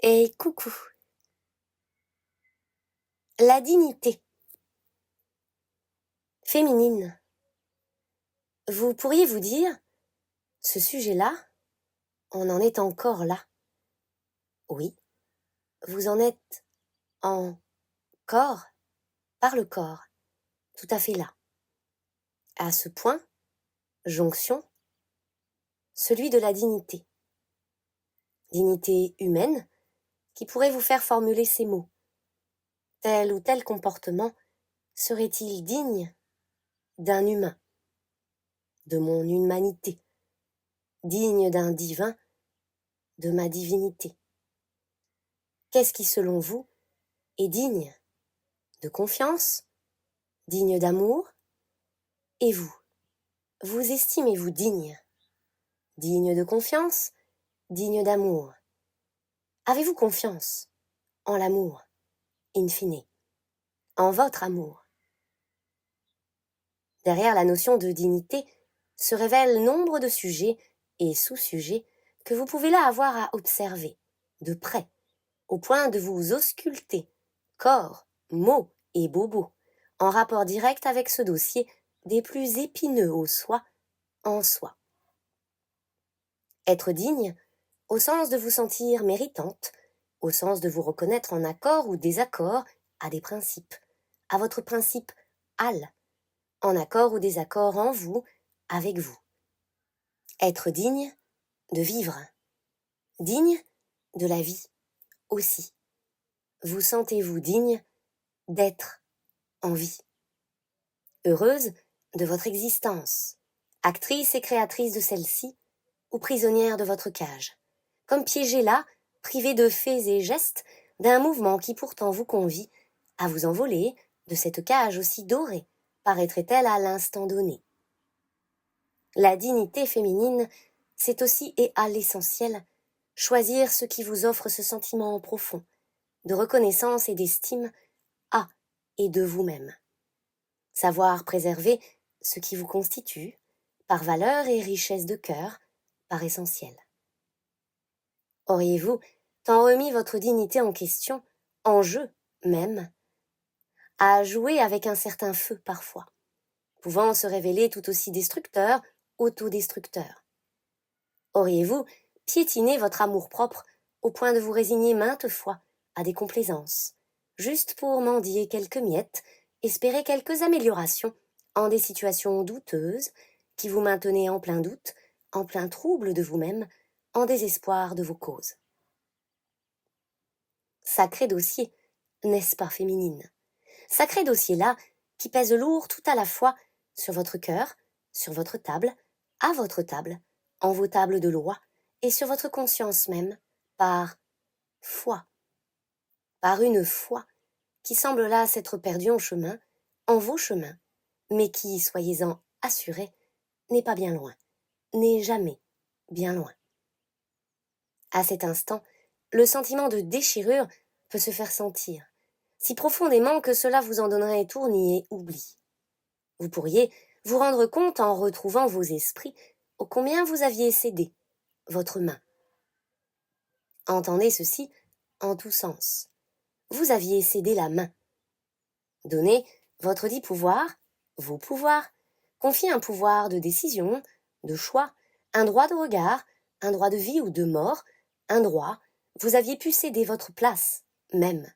Et coucou. La dignité féminine. Vous pourriez vous dire, ce sujet-là, on en est encore là. Oui, vous en êtes encore par le corps, tout à fait là. À ce point, jonction, celui de la dignité. Dignité humaine qui pourrait vous faire formuler ces mots. Tel ou tel comportement serait-il digne d'un humain, de mon humanité, digne d'un divin, de ma divinité? Qu'est-ce qui, selon vous, est digne de confiance, digne d'amour? Et vous, vous estimez-vous digne de confiance, digne d'amour? Avez-vous confiance en l'amour, in fine, en votre amour? Derrière la notion de dignité se révèlent nombre de sujets et sous-sujets que vous pouvez là avoir à observer, de près, au point de vous ausculter, corps, mots et bobos, en rapport direct avec ce dossier des plus épineux au soi, en soi. Être digne, au sens de vous sentir méritante, au sens de vous reconnaître en accord ou désaccord à des principes, à votre principe al, en accord ou désaccord en vous, avec vous. Être digne de vivre, digne de la vie aussi. Vous sentez-vous digne d'être en vie? Heureuse de votre existence, actrice et créatrice de celle-ci, ou prisonnière de votre cage, comme piégée là, privée de faits et gestes, d'un mouvement qui pourtant vous convie à vous envoler de cette cage aussi dorée, paraîtrait-elle à l'instant donné. La dignité féminine, c'est aussi et à l'essentiel, choisir ce qui vous offre ce sentiment profond, de reconnaissance et d'estime à et de vous-même. Savoir préserver ce qui vous constitue, par valeur et richesse de cœur, par essentiel. Auriez-vous tant remis votre dignité en question, en jeu même, à jouer avec un certain feu parfois, pouvant se révéler tout aussi destructeur, autodestructeur? Auriez-vous piétiné votre amour-propre au point de vous résigner maintes fois à des complaisances, juste pour mendier quelques miettes, espérer quelques améliorations en des situations douteuses qui vous maintenaient en plein doute, en plein trouble de vous-même, en désespoir de vos causes? Sacré dossier, n'est-ce pas féminine? Sacré dossier-là qui pèse lourd tout à la fois sur votre cœur, sur votre table, à votre table, en vos tables de loi, et sur votre conscience même, par foi. Par une foi qui semble là s'être perdue en chemin, en vos chemins, mais qui, soyez-en assurés, n'est pas bien loin, n'est jamais bien loin. À cet instant, le sentiment de déchirure peut se faire sentir, si profondément que cela vous en donnerait tournis et oubli. Vous pourriez vous rendre compte en retrouvant vos esprits ô combien vous aviez cédé votre main. Entendez ceci en tous sens. Vous aviez cédé la main. Donné votre dit pouvoir, vos pouvoirs, confié un pouvoir de décision, de choix, un droit de regard, un droit de vie ou de mort, un droit, vous aviez pu céder votre place, même,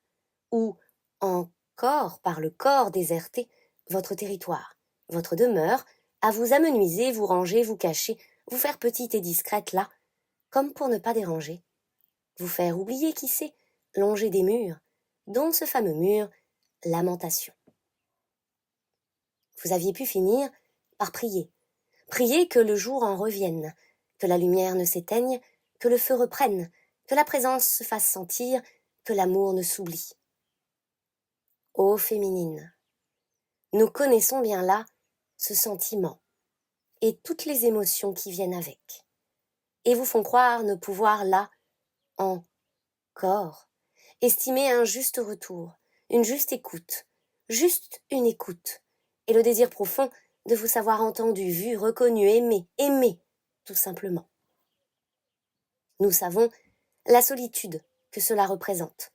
ou, encore par le corps déserté, votre territoire, votre demeure, à vous amenuiser, vous ranger, vous cacher, vous faire petite et discrète là, comme pour ne pas déranger, vous faire oublier qui sait, longer des murs, dont ce fameux mur, lamentation. Vous aviez pu finir par prier, prier que le jour en revienne, que la lumière ne s'éteigne, que le feu reprenne, que la présence se fasse sentir, que l'amour ne s'oublie. Ô féminine, nous connaissons bien là ce sentiment et toutes les émotions qui viennent avec, et vous font croire ne pouvoir là, encore, estimer un juste retour, une juste écoute, juste une écoute, et le désir profond de vous savoir entendu, vu, reconnu, aimé, tout simplement. Nous savons la solitude que cela représente.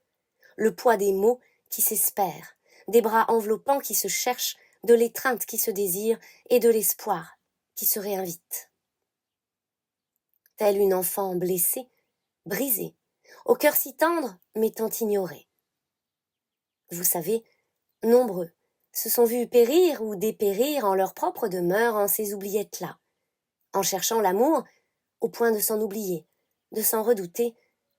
Le poids des mots qui s'espèrent, des bras enveloppants qui se cherchent, de l'étreinte qui se désire et de l'espoir qui se réinvite. Telle une enfant blessée, brisée, au cœur si tendre mais tant ignoré. Vous savez, nombreux se sont vus périr ou dépérir en leur propre demeure en ces oubliettes-là, en cherchant l'amour au point de s'en oublier, de s'en redouter,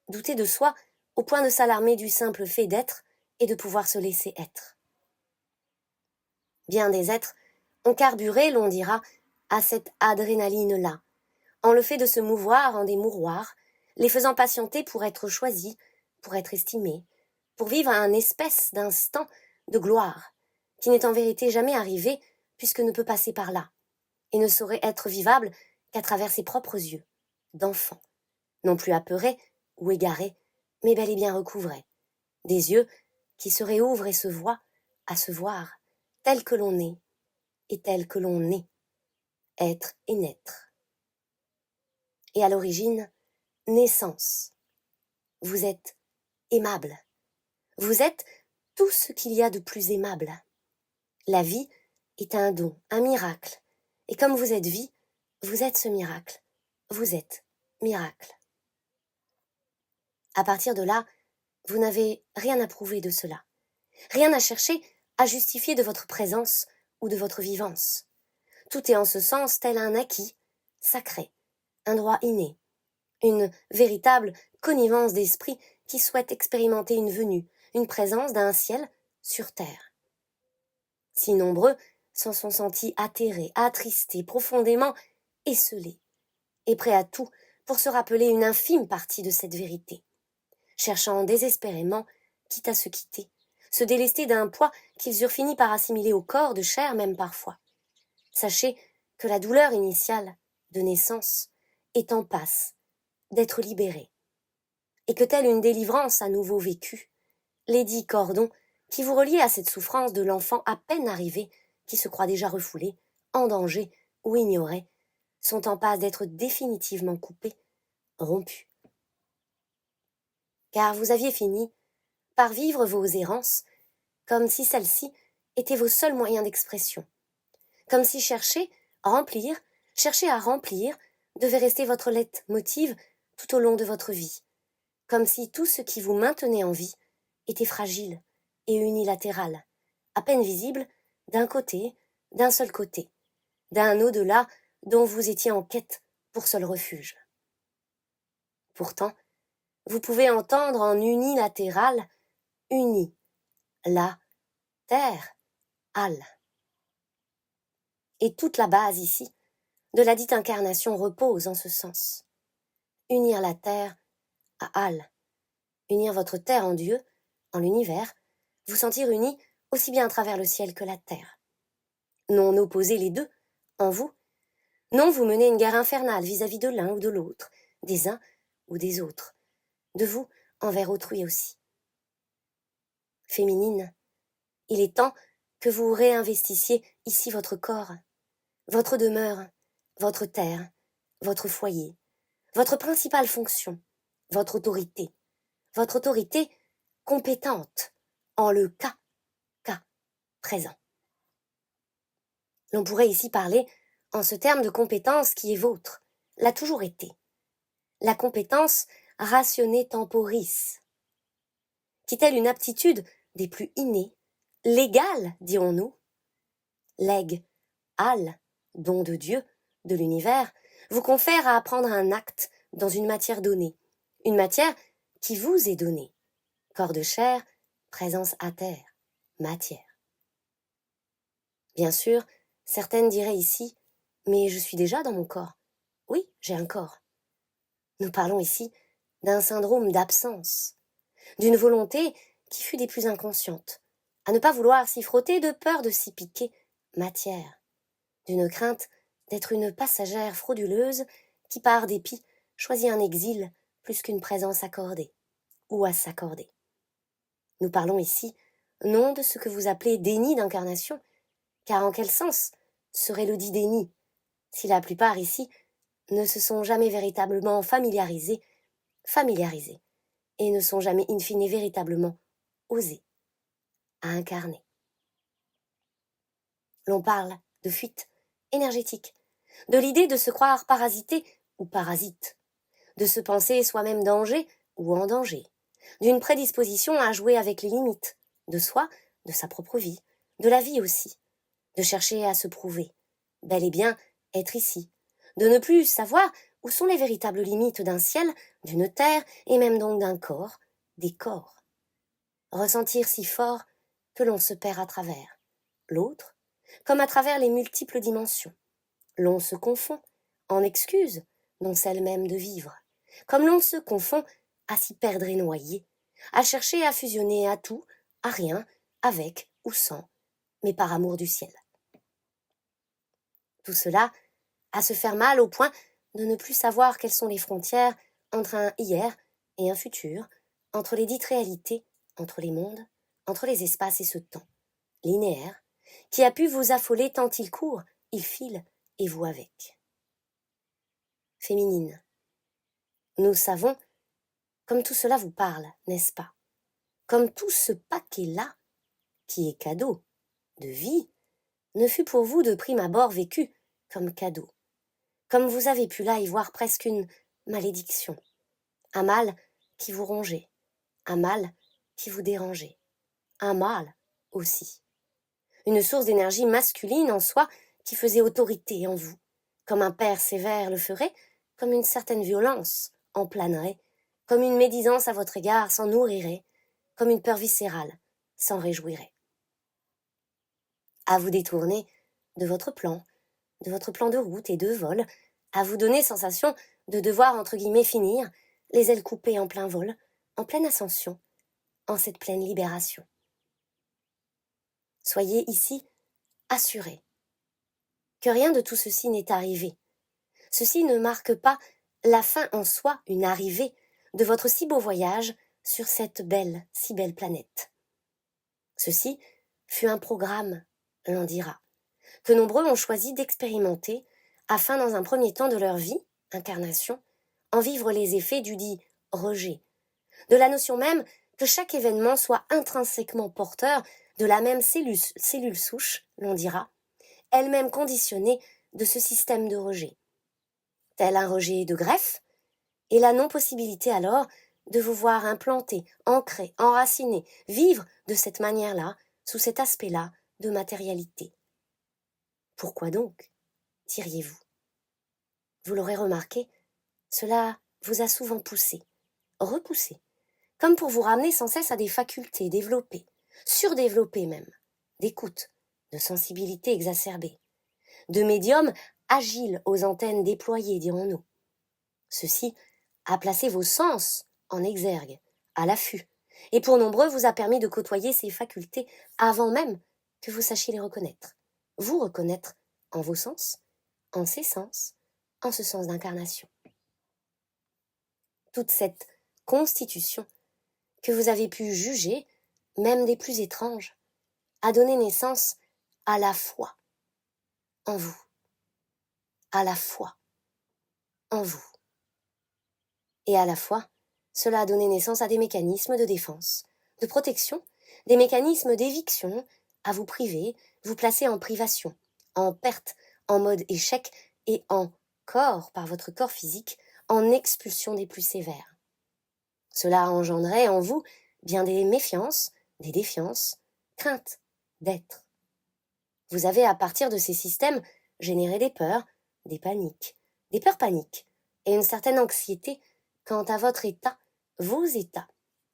douter de soi au point de s'alarmer du simple fait d'être et de pouvoir se laisser être. Bien des êtres ont carburé, l'on dira, à cette adrénaline-là, en le fait de se mouvoir en des mouroirs, les faisant patienter pour être choisis, pour être estimés, pour vivre un espèce d'instant de gloire, qui n'est en vérité jamais arrivé puisque ne peut passer par là, et ne saurait être vivable qu'à travers ses propres yeux, d'enfant, non plus apeurés ou égarés, mais bel et bien recouvrés, des yeux qui se réouvrent et se voient à se voir, tel que l'on est et tel que l'on est, être et naître. Et à l'origine, naissance. Vous êtes aimable. Vous êtes tout ce qu'il y a de plus aimable. La vie est un don, un miracle. Et comme vous êtes vie, vous êtes ce miracle. Vous êtes miracle. À partir de là, vous n'avez rien à prouver de cela. Rien à chercher à justifier de votre présence ou de votre vivance. Tout est en ce sens tel un acquis, sacré, un droit inné, une véritable connivence d'esprit qui souhaite expérimenter une venue, une présence d'un ciel sur terre. Si nombreux s'en sont sentis atterrés, attristés, profondément esseulés, et prêts à tout pour se rappeler une infime partie de cette vérité, cherchant désespérément, quitte à se quitter, se délester d'un poids qu'ils eurent fini par assimiler au corps, de chair même parfois. Sachez que la douleur initiale, de naissance, est en passe d'être libérée, et que telle une délivrance à nouveau vécue, les 10 cordons qui vous relient à cette souffrance de l'enfant à peine arrivé, qui se croit déjà refoulé, en danger ou ignoré, sont en passe d'être définitivement coupés, rompus. Car vous aviez fini par vivre vos errances comme si celles-ci étaient vos seuls moyens d'expression, comme si chercher à remplir devait rester votre leitmotiv tout au long de votre vie, comme si tout ce qui vous maintenait en vie était fragile et unilatéral, à peine visible d'un seul côté, d'un au-delà dont vous étiez en quête pour seul refuge. Pourtant, vous pouvez entendre en unilatéral, uni, la, terre, al. Et toute la base ici de la dite incarnation repose en ce sens. Unir la terre à al, unir votre terre en Dieu, en l'univers, vous sentir unis aussi bien à travers le ciel que la terre. Non opposer les deux, en vous. Non vous menez une guerre infernale vis-à-vis de l'un ou de l'autre, des uns ou des autres, de vous envers autrui aussi. Féminine, il est temps que vous réinvestissiez ici votre corps, votre demeure, votre terre, votre foyer, votre principale fonction, votre autorité compétente en le cas présent. L'on pourrait ici parler en ce terme de compétence qui est vôtre, l'a toujours été. La compétence rationnée temporis, qui est-elle une aptitude des plus innées, légale, dirons-nous. Leg, al, don de Dieu, de l'univers, vous confère à apprendre un acte dans une matière donnée, une matière qui vous est donnée. Corps de chair, présence à terre, matière. Bien sûr, certaines diraient ici, mais je suis déjà dans mon corps. Oui, j'ai un corps. Nous parlons ici d'un syndrome d'absence, d'une volonté qui fut des plus inconscientes, à ne pas vouloir s'y frotter de peur de s'y piquer matière, d'une crainte d'être une passagère frauduleuse qui, par dépit, choisit un exil plus qu'une présence accordée ou à s'accorder. Nous parlons ici non de ce que vous appelez déni d'incarnation, car en quel sens serait le dit déni, si la plupart ici ne se sont jamais véritablement familiarisés et ne sont jamais in fine véritablement osés à incarner. L'on parle de fuite énergétique, de l'idée de se croire parasité ou parasite, de se penser soi-même danger ou en danger, d'une prédisposition à jouer avec les limites de soi, de sa propre vie, de la vie aussi, de chercher à se prouver, bel et bien être ici, de ne plus savoir où sont les véritables limites d'un ciel, d'une terre et même donc d'un corps, des corps. Ressentir si fort que l'on se perd à travers l'autre, comme à travers les multiples dimensions. L'on se confond en excuses, non celles même de vivre, comme l'on se confond à s'y perdre et noyer, à chercher à fusionner à tout, à rien, avec ou sans, mais par amour du ciel. Tout cela à se faire mal au point de ne plus savoir quelles sont les frontières entre un hier et un futur, entre les dites réalités, entre les mondes, entre les espaces et ce temps, linéaire, qui a pu vous affoler tant il court, il file, et vous avec. Féminine. Nous savons, comme tout cela vous parle, n'est-ce pas? Comme tout ce paquet-là, qui est cadeau, de vie, ne fut pour vous de prime abord vécu comme cadeau. Comme vous avez pu là y voir presque une malédiction, un mal qui vous rongeait, un mal qui vous dérangeait, un mal aussi. Une source d'énergie masculine en soi qui faisait autorité en vous, comme un père sévère le ferait, comme une certaine violence en planerait, comme une médisance à votre égard s'en nourrirait, comme une peur viscérale s'en réjouirait. À vous détourner de votre plan de route et de vol, à vous donner sensation de devoir entre guillemets finir, les ailes coupées en plein vol, en pleine ascension, en cette pleine libération. Soyez ici assurés que rien de tout ceci n'est arrivé. Ceci ne marque pas la fin en soi, une arrivée de votre si beau voyage sur cette belle, si belle planète. Ceci fut un programme, l'on dira, que nombreux ont choisi d'expérimenter afin dans un premier temps de leur vie, incarnation, en vivre les effets du dit rejet, de la notion même que chaque événement soit intrinsèquement porteur de la même cellule souche, l'on dira, elle-même conditionnée de ce système de rejet. Tel un rejet de greffe, et la non-possibilité alors de vous voir implanté, ancré, enraciné, vivre de cette manière-là, sous cet aspect-là de matérialité. Pourquoi donc, diriez-vous? Vous l'aurez remarqué, cela vous a souvent poussé, repoussé, comme pour vous ramener sans cesse à des facultés développées, surdéveloppées même, d'écoute, de sensibilité exacerbée, de médium agile aux antennes déployées, dirons-nous. Ceci a placé vos sens en exergue, à l'affût, et pour nombreux vous a permis de côtoyer ces facultés avant même que vous sachiez les reconnaître. Vous reconnaître en vos sens, en ces sens, en ce sens d'incarnation. Toute cette constitution que vous avez pu juger, même des plus étranges, a donné naissance à la foi en vous, à la foi en vous. Et à la fois, cela a donné naissance à des mécanismes de défense, de protection, des mécanismes d'éviction, à vous priver, vous placer en privation, en perte, en mode échec et en corps, par votre corps physique, en expulsion des plus sévères. Cela a engendré en vous bien des méfiances, des défiances, craintes d'être. Vous avez, à partir de ces systèmes, généré des peurs, des paniques, des peurs paniques, et une certaine anxiété quant à votre état, vos états,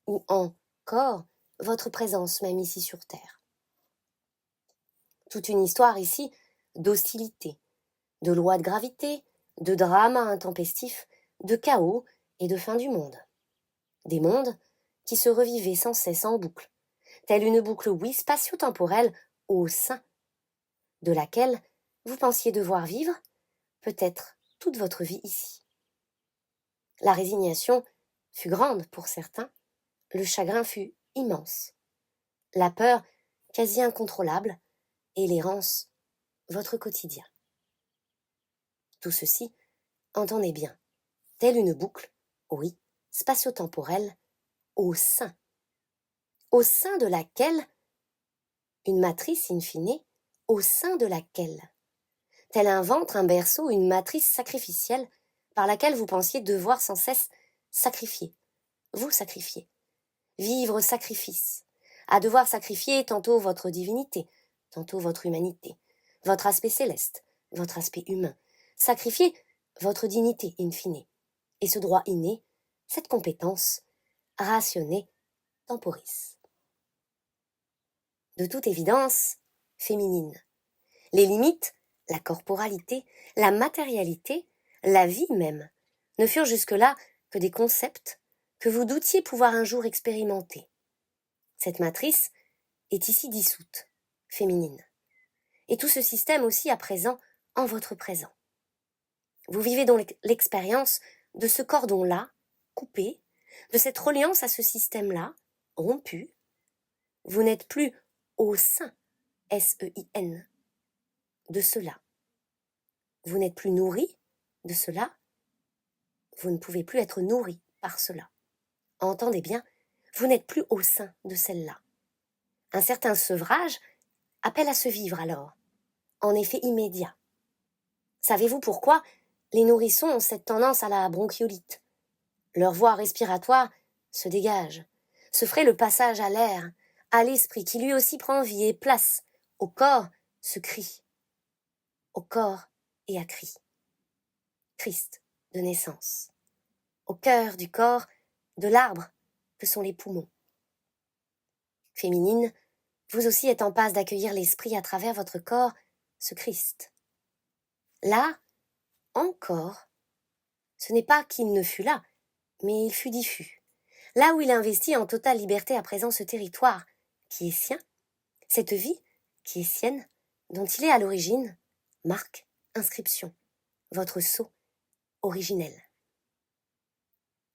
ou encore votre présence même ici sur Terre. Toute une histoire ici d'hostilité, de lois de gravité, de dramas intempestifs, de chaos et de fin du monde. Des mondes qui se revivaient sans cesse en boucle, telle une boucle, oui, spatio-temporelle au sein de laquelle vous pensiez devoir vivre, peut-être toute votre vie ici. La résignation fut grande pour certains, le chagrin fut immense, la peur quasi incontrôlable et l'errance votre quotidien. Tout ceci, entendez bien, telle une boucle, oui, spatio-temporelle, au sein de laquelle, une matrice in fine, au sein de laquelle, tel un ventre, un berceau, une matrice sacrificielle par laquelle vous pensiez devoir sans cesse sacrifier, vous sacrifier, vivre sacrifice, à devoir sacrifier tantôt votre divinité, tantôt votre humanité, votre aspect céleste, votre aspect humain, sacrifier votre dignité in fine, et ce droit inné, cette compétence, rationnée temporis. De toute évidence, féminine. Les limites, la corporalité, la matérialité, la vie même, ne furent jusque-là que des concepts que vous doutiez pouvoir un jour expérimenter. Cette matrice est ici dissoute, féminine. Et tout ce système aussi à présent en votre présent. Vous vivez donc l'expérience de ce cordon-là, coupé, de cette reliance à ce système-là, rompu. Vous n'êtes plus au sein, S-E-I-N, de cela. Vous n'êtes plus nourri de cela. Vous ne pouvez plus être nourri par cela. Entendez bien, vous n'êtes plus au sein de celle-là. Un certain sevrage appelle à se vivre alors, en effet immédiat. Savez-vous pourquoi les nourrissons ont cette tendance à la bronchiolite? Leur voie respiratoire se dégage, se ferait le passage à l'air, à l'esprit qui lui aussi prend vie et place, au corps se crie, au corps et à cri. Christ de naissance, au cœur du corps, de l'arbre que sont les poumons. Féminine, vous aussi êtes en passe d'accueillir l'esprit à travers votre corps, ce Christ. Là, encore, ce n'est pas qu'il ne fût là, mais il fut diffus. Là où il investit en totale liberté à présent ce territoire qui est sien, cette vie qui est sienne, dont il est à l'origine, marque, inscription, votre sceau originel.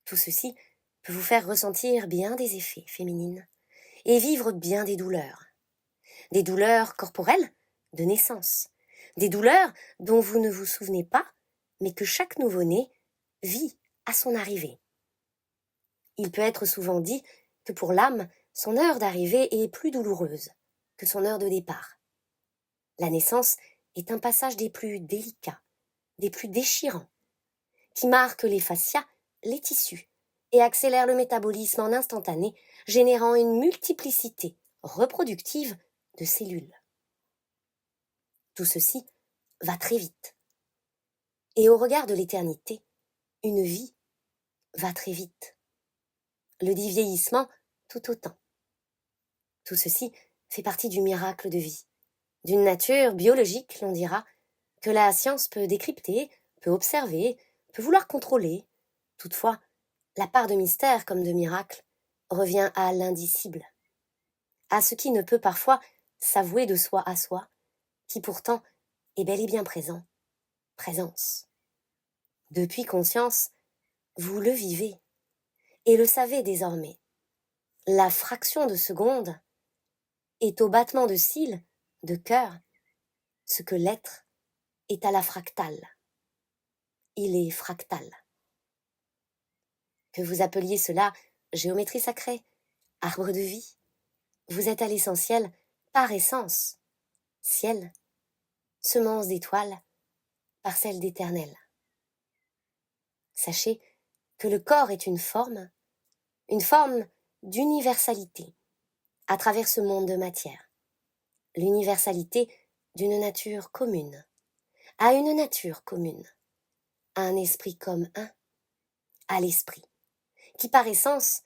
Tout ceci peut vous faire ressentir bien des effets féminines et vivre bien des douleurs corporelles de naissance, des douleurs dont vous ne vous souvenez pas, mais que chaque nouveau-né vit à son arrivée. Il peut être souvent dit que pour l'âme, son heure d'arrivée est plus douloureuse que son heure de départ. La naissance est un passage des plus délicats, des plus déchirants, qui marque les fascias, les tissus, et accélère le métabolisme en instantané, générant une multiplicité reproductive de cellules. Tout ceci va très vite. Et au regard de l'éternité, une vie va très vite. Le dit vieillissement, tout autant. Tout ceci fait partie du miracle de vie, d'une nature biologique, l'on dira, que la science peut décrypter, peut observer, peut vouloir contrôler. Toutefois, la part de mystère comme de miracle revient à l'indicible, à ce qui ne peut parfois s'avouer de soi à soi, qui pourtant est bel et bien présent, présence. Depuis conscience, vous le vivez et le savez désormais. La fraction de seconde est au battement de cils, de cœur, ce que l'être est à la fractale. Il est fractal. Que vous appeliez cela géométrie sacrée, arbre de vie, vous êtes à l'essentiel par essence, ciel, semence d'étoiles, parcelle d'éternel. Sachez que le corps est une forme d'universalité à travers ce monde de matière, l'universalité d'une nature commune, à une nature commune, à un esprit comme un, à l'esprit, qui par essence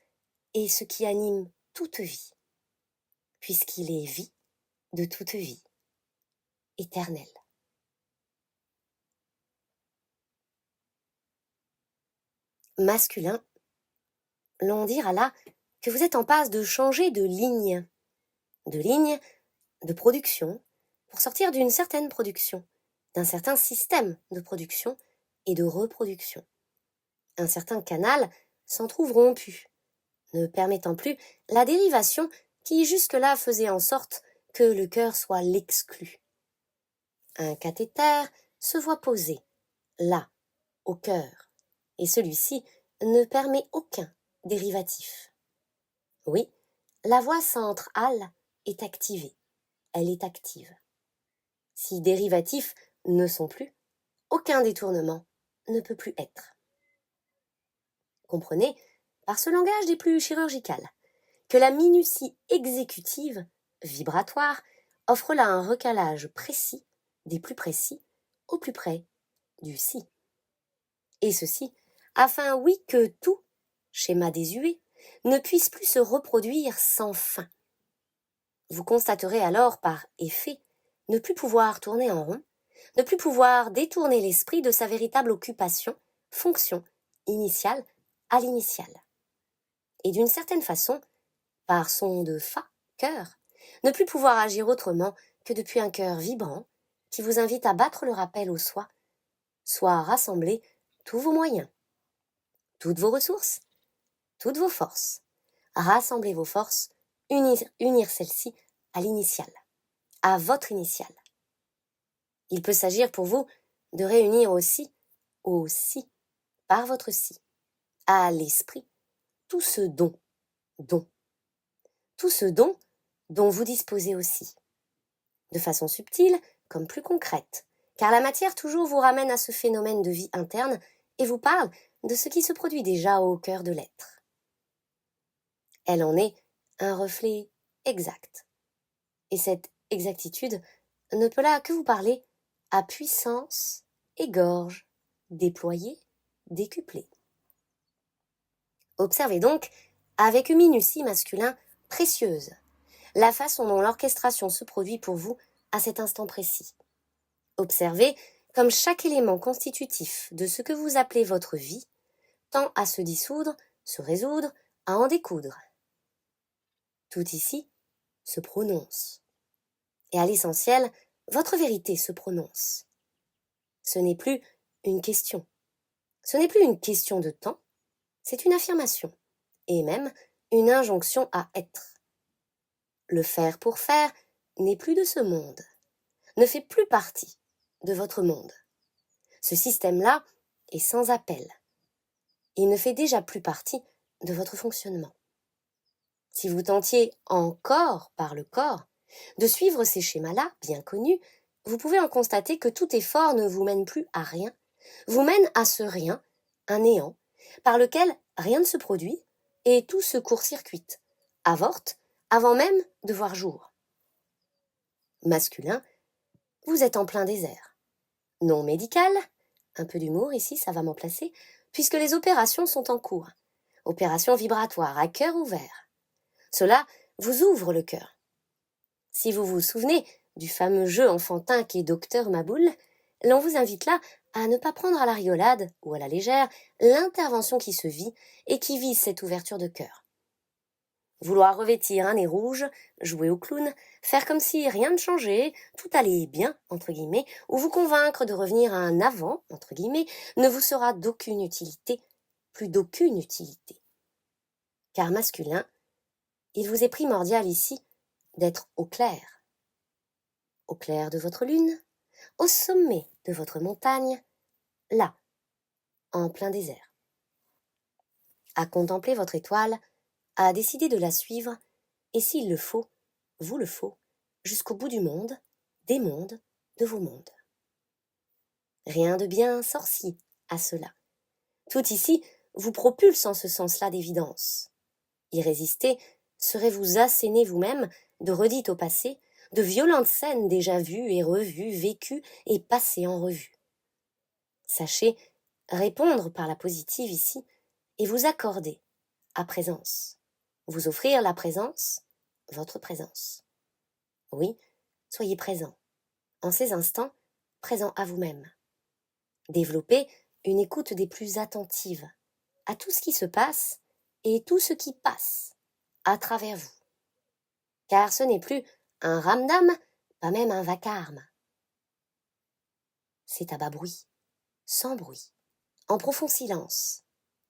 est ce qui anime toute vie, puisqu'il est vie de toute vie, éternelle. Masculin, l'on dira là que vous êtes en passe de changer de ligne de production, pour sortir d'une certaine production, d'un certain système de production et de reproduction. Un certain canal s'en trouve rompu, ne permettant plus la dérivation qui jusque-là faisait en sorte que le cœur soit l'exclu. Un cathéter se voit posé, là, au cœur, et celui-ci ne permet aucun dérivatif. Oui, la voix centrale est activée, elle est active. Si dérivatifs ne sont plus, aucun détournement ne peut plus être. Comprenez, par ce langage des plus chirurgical, que la minutie exécutive, vibratoire, offre là un recalage précis, des plus précis, au plus près du si. Et ceci, afin, oui, que tout, schéma désuet, ne puisse plus se reproduire sans fin. Vous constaterez alors par effet ne plus pouvoir tourner en rond, ne plus pouvoir détourner l'esprit de sa véritable occupation, fonction, initiale à l'initiale. Et d'une certaine façon, par son de fa, cœur, ne plus pouvoir agir autrement que depuis un cœur vibrant qui vous invite à battre le rappel au soi, soit à rassembler tous vos moyens, toutes vos ressources, toutes vos forces, rassembler vos forces, unir celles-ci à l'initiale, à votre initiale. Il peut s'agir pour vous de réunir aussi, par votre si, à l'esprit, tout ce tout ce dont vous disposez aussi, de façon subtile comme plus concrète, car la matière toujours vous ramène à ce phénomène de vie interne et vous parle de ce qui se produit déjà au cœur de l'être. Elle en est un reflet exact. Et cette exactitude ne peut là que vous parler à puissance et gorge, déployée, décuplée. Observez donc, avec une minutie masculin précieuse, la façon dont l'orchestration se produit pour vous à cet instant précis. Observez comme chaque élément constitutif de ce que vous appelez votre vie tend à se dissoudre, se résoudre, à en découdre. Tout ici se prononce. Et à l'essentiel, votre vérité se prononce. Ce n'est plus une question. Ce n'est plus une question de temps, c'est une affirmation, et même une injonction à être. Le faire pour faire n'est plus de ce monde, ne fait plus partie de votre monde. Ce système-là est sans appel. Il ne fait déjà plus partie de votre fonctionnement. Si vous tentiez encore par le corps de suivre ces schémas-là, bien connus, vous pouvez en constater que tout effort ne vous mène plus à rien, vous mène à ce rien, un néant, par lequel rien ne se produit et tout se court-circuite, avorte, avant même de voir jour. Masculin, vous êtes en plein désert. Non médical, un peu d'humour ici, ça va m'en placer, puisque les opérations sont en cours. Opérations vibratoires à cœur ouvert. Cela vous ouvre le cœur. Si vous vous souvenez du fameux jeu enfantin qu'est Docteur Maboul, l'on vous invite là à ne pas prendre à la rigolade ou à la légère l'intervention qui se vit et qui vise cette ouverture de cœur. Vouloir revêtir un nez rouge, jouer au clown, faire comme si rien ne changeait, tout allait bien, entre guillemets, ou vous convaincre de revenir à un avant, entre guillemets, ne vous sera d'aucune utilité, plus d'aucune utilité. Car masculin, il vous est primordial ici d'être au clair de votre lune, au sommet de votre montagne, là, en plein désert. À contempler votre étoile, à décider de la suivre, et s'il le faut, vous le faut, jusqu'au bout du monde, des mondes, de vos mondes. Rien de bien sorcier à cela. Tout ici vous propulse en ce sens-là d'évidence. Y résister serait vous asséner vous-même de redites au passé, de violentes scènes déjà vues et revues, vécues et passées en revue. Sachez répondre par la positive ici et vous accorder à présence. Vous offrir la présence, votre présence. Oui, soyez présent. En ces instants, présent à vous-même. Développez une écoute des plus attentives à tout ce qui se passe et tout ce qui passe à travers vous. Car ce n'est plus un ramdam, pas même un vacarme. C'est à bas bruit, sans bruit, en profond silence,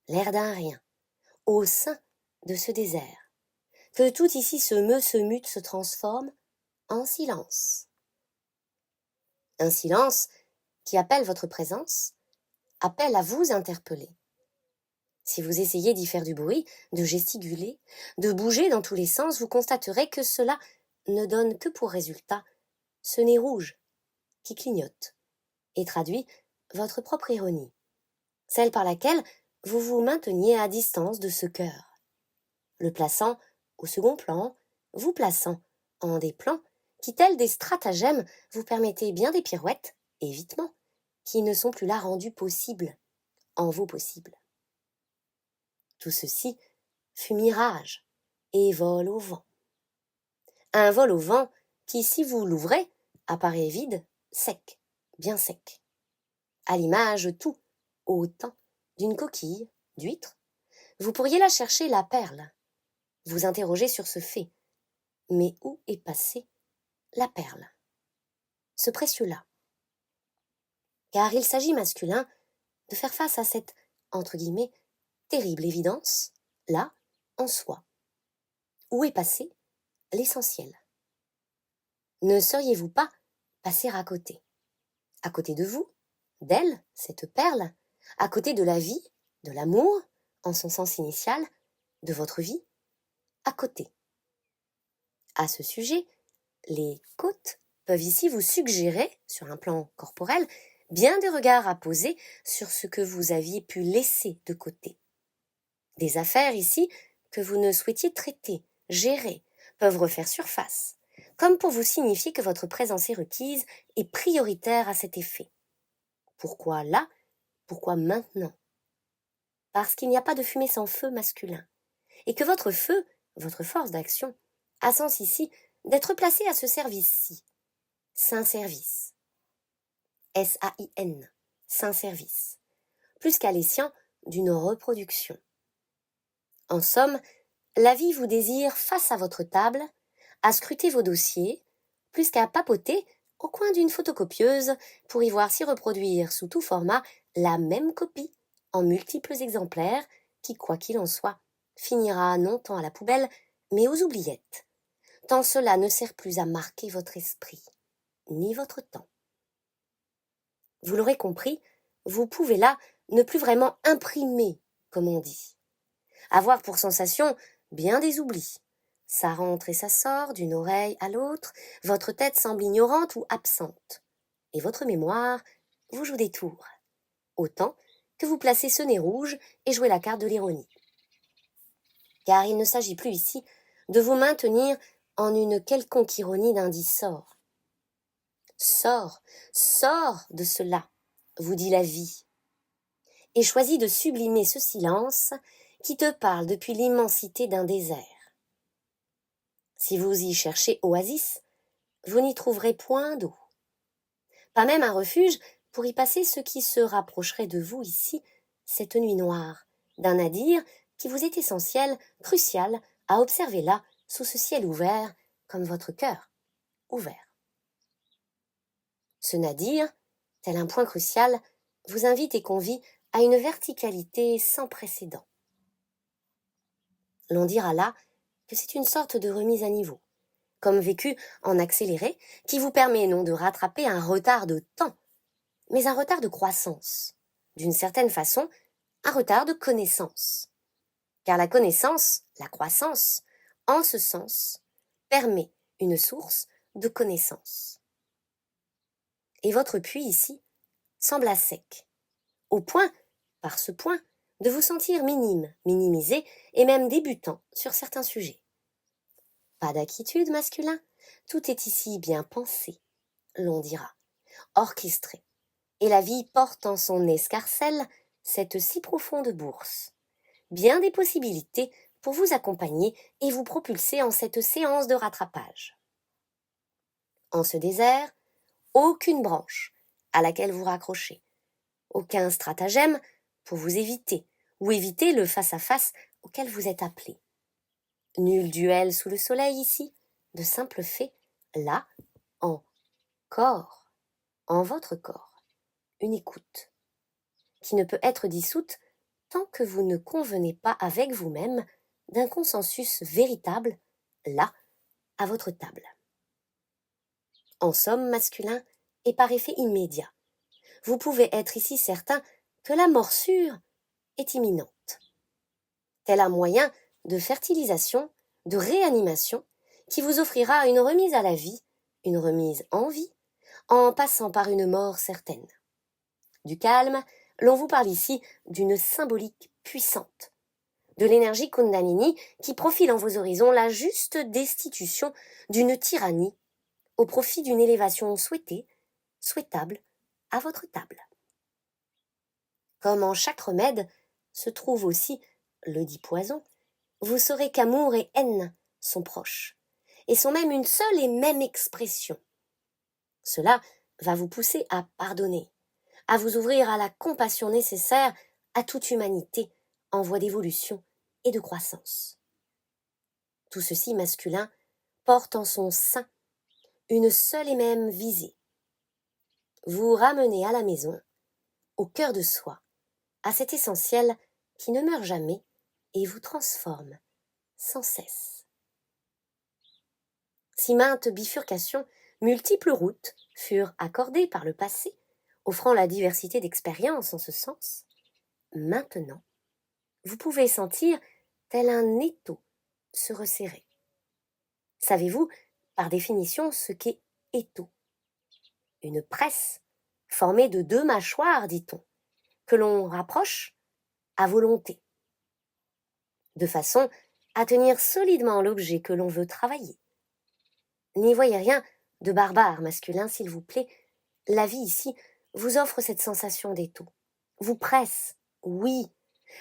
l'air d'un rien, au sein de ce désert, que tout ici se meut, se mute, se transforme en silence. Un silence qui appelle votre présence, appelle à vous interpeller. Si vous essayez d'y faire du bruit, de gesticuler, de bouger dans tous les sens, vous constaterez que cela ne donne que pour résultat ce nez rouge qui clignote et traduit votre propre ironie, celle par laquelle vous vous mainteniez à distance de ce cœur, le plaçant au second plan, vous plaçant en des plans qui, tels des stratagèmes, vous permettez bien des pirouettes, évitements, qui ne sont plus là rendus possibles, en vos possibles. Tout ceci fut mirage et vol au vent. Un vol au vent qui, si vous l'ouvrez, apparaît vide, sec, bien sec. À l'image tout, autant, d'une coquille, d'huître, vous pourriez la chercher la perle, vous interroger sur ce fait. Mais où est passée la perle, ce précieux-là? Car il s'agit masculin de faire face à cette, entre guillemets, terrible évidence, là, en soi. Où est passé l'essentiel? Ne seriez-vous pas passer à côté? À côté de vous, d'elle, cette perle, à côté de la vie, de l'amour, en son sens initial, de votre vie, à côté. À ce sujet, les côtes peuvent ici vous suggérer, sur un plan corporel, bien des regards à poser sur ce que vous aviez pu laisser de côté. Des affaires ici que vous ne souhaitiez traiter, gérer, peuvent refaire surface, comme pour vous signifier que votre présence est requise et prioritaire à cet effet. Pourquoi là? Pourquoi maintenant? Parce qu'il n'y a pas de fumée sans feu masculin, et que votre feu, votre force d'action, a sens ici d'être placé à ce service-ci, saint service. S-A-I-N, saint service, plus qu'à l'escient d'une reproduction. En somme, la vie vous désire face à votre table, à scruter vos dossiers, plus qu'à papoter au coin d'une photocopieuse pour y voir s'y reproduire sous tout format la même copie en multiples exemplaires qui, quoi qu'il en soit, finira non tant à la poubelle, mais aux oubliettes, tant cela ne sert plus à marquer votre esprit, ni votre temps. Vous l'aurez compris, vous pouvez là ne plus vraiment imprimer, comme on dit. Avoir pour sensation bien des oublis. Ça rentre et ça sort d'une oreille à l'autre, votre tête semble ignorante ou absente. Et votre mémoire vous joue des tours. Autant que vous placez ce nez rouge et jouez la carte de l'ironie. Car il ne s'agit plus ici de vous maintenir en une quelconque ironie d'un dit sort. Sors, sors de cela, vous dit la vie. Et choisis de sublimer ce silence qui te parle depuis l'immensité d'un désert. Si vous y cherchez oasis, vous n'y trouverez point d'eau. Pas même un refuge pour y passer ce qui se rapprocherait de vous ici, cette nuit noire, d'un nadir qui vous est essentiel, crucial, à observer là, sous ce ciel ouvert, comme votre cœur ouvert. Ce nadir, tel un point crucial, vous invite et convie à une verticalité sans précédent. L'on dira là que c'est une sorte de remise à niveau, comme vécu en accéléré, qui vous permet non de rattraper un retard de temps, mais un retard de croissance, d'une certaine façon, un retard de connaissance. Car la connaissance, la croissance, en ce sens, permet une source de connaissance. Et votre puits ici semble à sec, au point, par ce point, de vous sentir minime, minimisé et même débutant sur certains sujets. Pas d'inquiétude, masculin, tout est ici bien pensé, l'on dira, orchestré, et la vie porte en son escarcelle cette si profonde bourse. Bien des possibilités pour vous accompagner et vous propulser en cette séance de rattrapage. En ce désert, aucune branche à laquelle vous raccrochez, aucun stratagème pour vous éviter ou éviter le face-à-face auquel vous êtes appelé. Nul duel sous le soleil ici, de simple fait, là, en corps, en votre corps, une écoute, qui ne peut être dissoute tant que vous ne convenez pas avec vous-même d'un consensus véritable, là, à votre table. En somme, masculin, et par effet immédiat, vous pouvez être ici certain que la morsure est imminente. tel un moyen de fertilisation, de réanimation, qui vous offrira une remise à la vie, une remise en vie, en passant par une mort certaine. Du calme, l'on vous parle ici d'une symbolique puissante, de l'énergie Kundalini qui profile en vos horizons la juste destitution d'une tyrannie au profit d'une élévation souhaitée, souhaitable, à votre table. Comme en chaque remède se trouve aussi le dit poison, vous saurez qu'amour et haine sont proches, et sont même une seule et même expression. Cela va vous pousser à pardonner, à vous ouvrir à la compassion nécessaire à toute humanité en voie d'évolution et de croissance. Tout ceci masculin porte en son sein une seule et même visée. Vous ramener à la maison, au cœur de soi, à cet essentiel qui ne meurt jamais et vous transforme sans cesse. Si maintes bifurcations, multiples routes furent accordées par le passé, offrant la diversité d'expériences en ce sens, maintenant, vous pouvez sentir tel un étau se resserrer. Savez-vous, par définition, ce qu'est étau? Une presse formée de 2 mâchoires, dit-on, que l'on rapproche à volonté, de façon à tenir solidement l'objet que l'on veut travailler. N'y voyez rien de barbare masculin, s'il vous plaît. La vie ici vous offre cette sensation d'étau, vous presse, oui,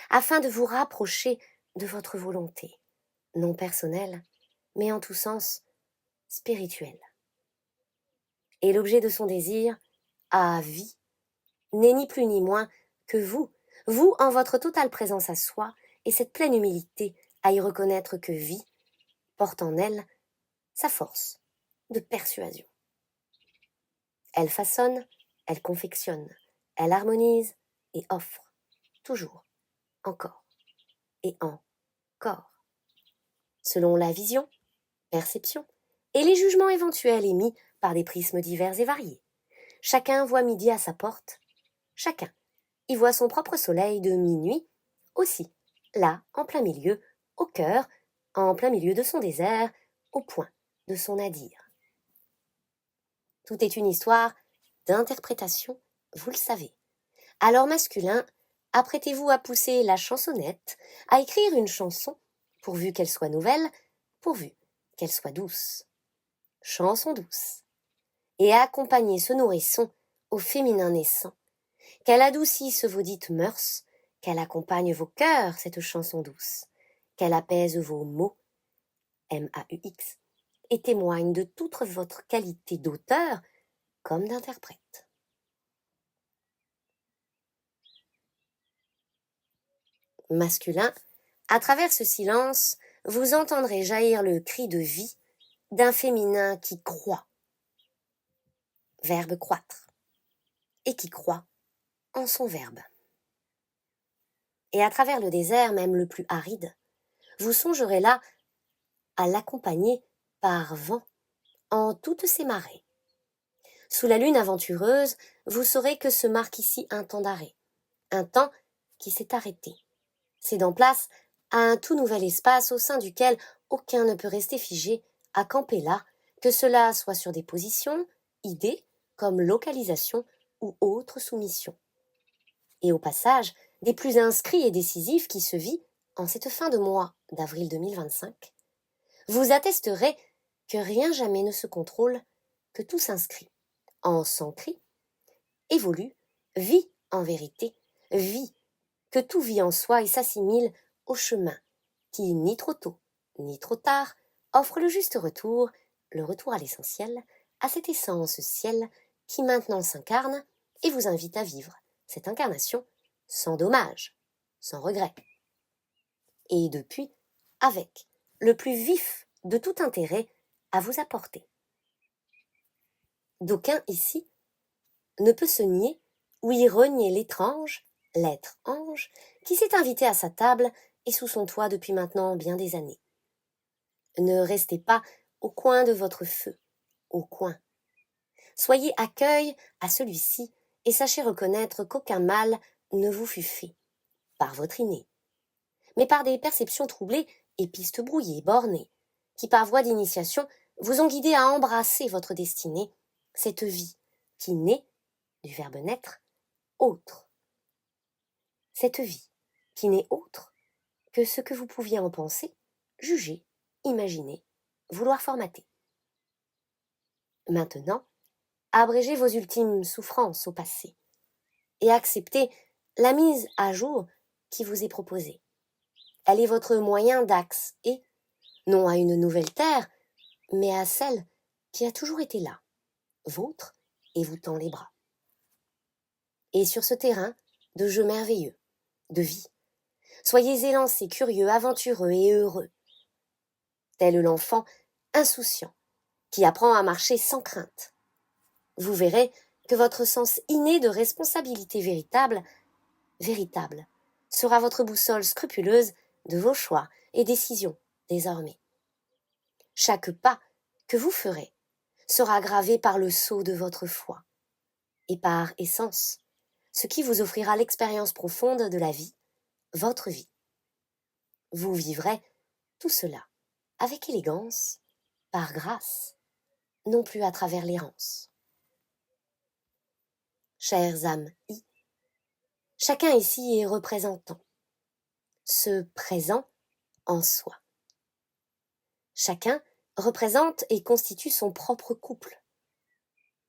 afin de vous rapprocher de votre volonté, non personnelle, mais en tout sens spirituelle. Et l'objet de son désir, à vie, n'est ni plus ni moins que vous en votre totale présence à soi, et cette pleine humilité à y reconnaître que vie porte en elle sa force de persuasion. Elle façonne, elle confectionne, elle harmonise et offre, toujours, encore et encore, selon la vision, perception et les jugements éventuels émis par des prismes divers et variés. Chacun voit midi à sa porte, chacun y voit son propre soleil de minuit, aussi, là, en plein milieu, au cœur, en plein milieu de son désert, au point de son nadir. Tout est une histoire d'interprétation, vous le savez. Alors masculin, apprêtez-vous à pousser la chansonnette, à écrire une chanson, pourvu qu'elle soit nouvelle, pourvu qu'elle soit douce. Chanson douce. Et à accompagner ce nourrisson au féminin naissant, qu'elle adoucisse vos dites mœurs, qu'elle accompagne vos cœurs, cette chanson douce, qu'elle apaise vos mots, M-A-U-X, et témoigne de toute votre qualité d'auteur comme d'interprète. Masculin, à travers ce silence, vous entendrez jaillir le cri de vie d'un féminin qui croit, verbe croître, et qui croit en son verbe. Et à travers le désert, même le plus aride, vous songerez là à l'accompagner par vent en toutes ses marées. Sous la lune aventureuse, vous saurez que se marque ici un temps d'arrêt, un temps qui s'est arrêté, cédant place à un tout nouvel espace au sein duquel aucun ne peut rester figé, à camper là, que cela soit sur des positions, idées, comme localisation ou autre soumission. Et au passage, des plus inscrits et décisifs qui se vit en cette fin de mois d'avril 2025, vous attesterez que rien jamais ne se contrôle, que tout s'inscrit, en s'ancrit, évolue, vit en vérité, vit, que tout vit en soi et s'assimile au chemin, qui, ni trop tôt, ni trop tard, offre le juste retour, le retour à l'essentiel, à cette essence ciel qui maintenant s'incarne et vous invite à vivre cette incarnation sans dommage, sans regret. Et depuis, avec le plus vif de tout intérêt à vous apporter. D'aucuns ici ne peut se nier ou y renier l'étrange, l'être ange, qui s'est invité à sa table et sous son toit depuis maintenant bien des années. Ne restez pas au coin de votre feu, au coin. Soyez accueil à celui-ci et sachez reconnaître qu'aucun mal ne vous fut fait par votre inné, mais par des perceptions troublées et pistes brouillées, bornées, qui par voie d'initiation vous ont guidé à embrasser votre destinée, cette vie qui naît, du verbe naître, autre. Cette vie qui n'est autre que ce que vous pouviez en penser, juger, imaginer, vouloir formater. Maintenant, abrégez vos ultimes souffrances au passé et acceptez la mise à jour qui vous est proposée. Elle est votre moyen d'axe et, non à une nouvelle terre, mais à celle qui a toujours été là, vôtre, et vous tend les bras. Et sur ce terrain de jeux merveilleux, de vie, soyez élancés, curieux, aventureux et heureux, tel l'enfant insouciant qui apprend à marcher sans crainte. Vous verrez que votre sens inné de responsabilité véritable, sera votre boussole scrupuleuse de vos choix et décisions désormais. Chaque pas que vous ferez sera gravé par le sceau de votre foi et par essence, ce qui vous offrira l'expérience profonde de la vie, votre vie. Vous vivrez tout cela avec élégance, par grâce, non plus à travers l'errance. Chères âmes chacun ici est représentant, ce présent en soi. Chacun représente et constitue son propre couple.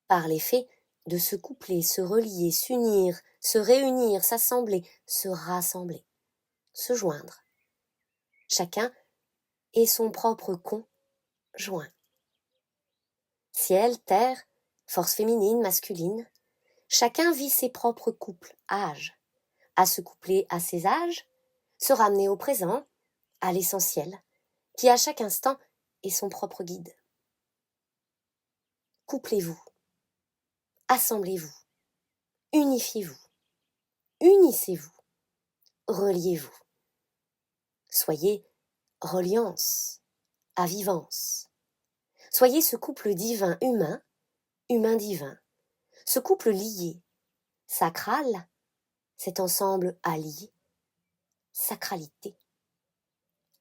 Par l'effet de se coupler, se relier, s'unir, se réunir, s'assembler, se rassembler, se joindre. Chacun est son propre conjoint. Ciel, terre, force féminine, masculine, chacun vit ses propres couples, âges, à se coupler à ses âges, se ramener au présent, à l'essentiel, qui à chaque instant est son propre guide. Couplez-vous, assemblez-vous, unifiez-vous, unissez-vous, reliez-vous. Soyez reliance, avivance. Soyez ce couple divin-humain, humain-divin, ce couple lié, sacral, cet ensemble allié, sacralité,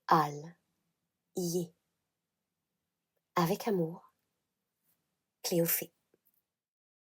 allié. Avec amour, Cléophée.